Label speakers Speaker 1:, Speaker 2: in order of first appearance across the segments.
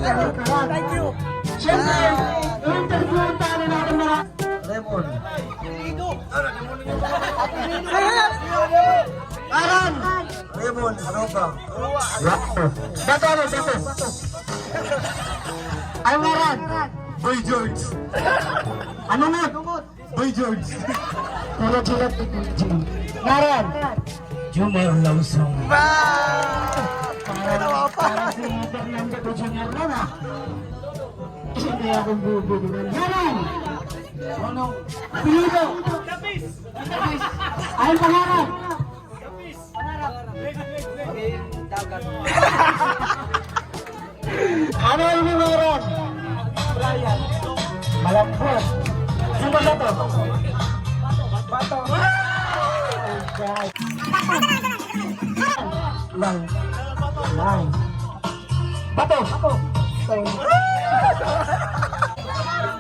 Speaker 1: Thank you.
Speaker 2: Siyempre, interviewin tayo natin mga
Speaker 3: Lemon.
Speaker 2: Aran!
Speaker 3: Lemon, ano ba?
Speaker 2: Bato, ano, bato? Ang Aran!
Speaker 3: Boy George.
Speaker 2: Ano nga?
Speaker 3: Boy George.
Speaker 2: Pero chilat ni DJ. Aran!
Speaker 3: Jumar Lausong.
Speaker 2: Parang si Fernando de Junior na na. Hindi akong bubili. Aran! Pilido! Ayun pangarap! Ano yung pangarap? Malambot. Sino ba to? Bato. Lang. Bato.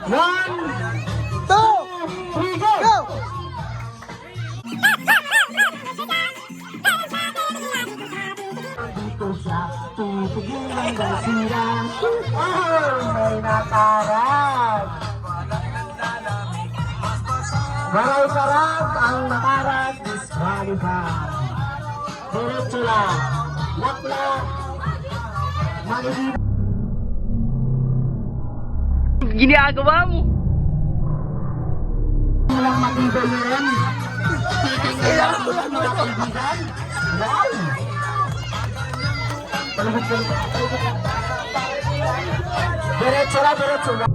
Speaker 2: One, two, three, go! Dito sa tubig ng gasira, may nakarag. Maray sarap ang nakarag, disqualified. Diretso lang, laklak, magiging
Speaker 1: Ginagawa mo.
Speaker 2: walang matibay yun. Titingin lang mga kaibigan. Wow! Diretso lang, diretso lang.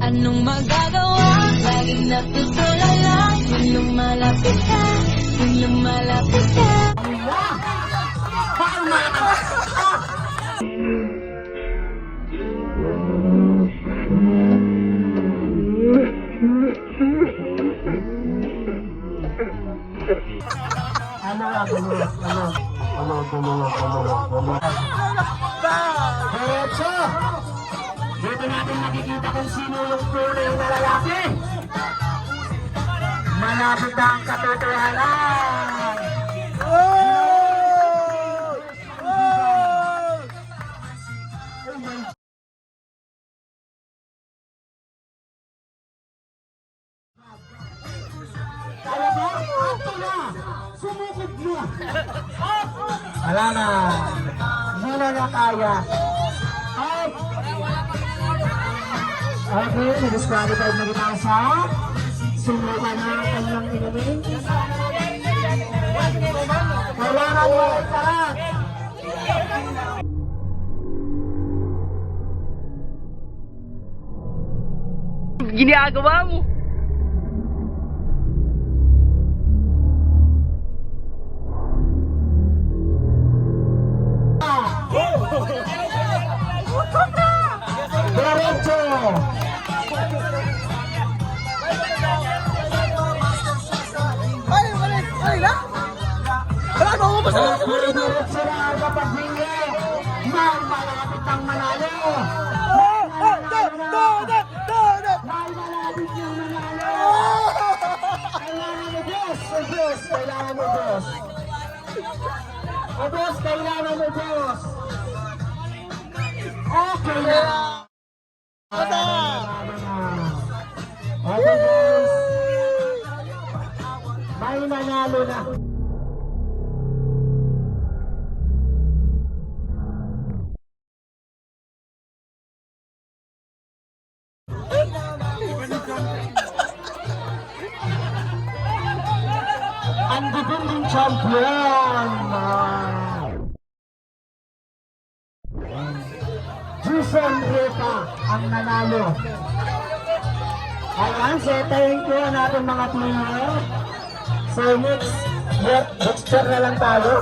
Speaker 4: Anong magagawa? Laging natutulala. Kung lumalapit ka, kung lumalapit ka.
Speaker 2: Diretso! Dito natin makikita kung sino yung tunay na lalaki. Malapit na ang katotohanan. Kaya ba? Ato na! Sumukod mo! Wala na! Hindi na kaya. Ay! Okay, na-disqualified na rin ang sa sumuka na ang kanyang inumin. Kailangan mo ay sarap!
Speaker 1: Ginagawa mo.
Speaker 2: Diretso!
Speaker 1: Ay na. Wala ko mo basta.
Speaker 2: Diretso na ang kapag-hili! Malapit ang manalo! Malapit yung manalo! Kailangan mo, boss! Boss! Kailangan mo, boss! Boss! Kailangan mo, boss! Okay na! Okay, boss! May nanalo na! Ang defending champion! Jason Rita ang nanalo. Ayan, setayin ko natin mga player. So next year na lang tayo.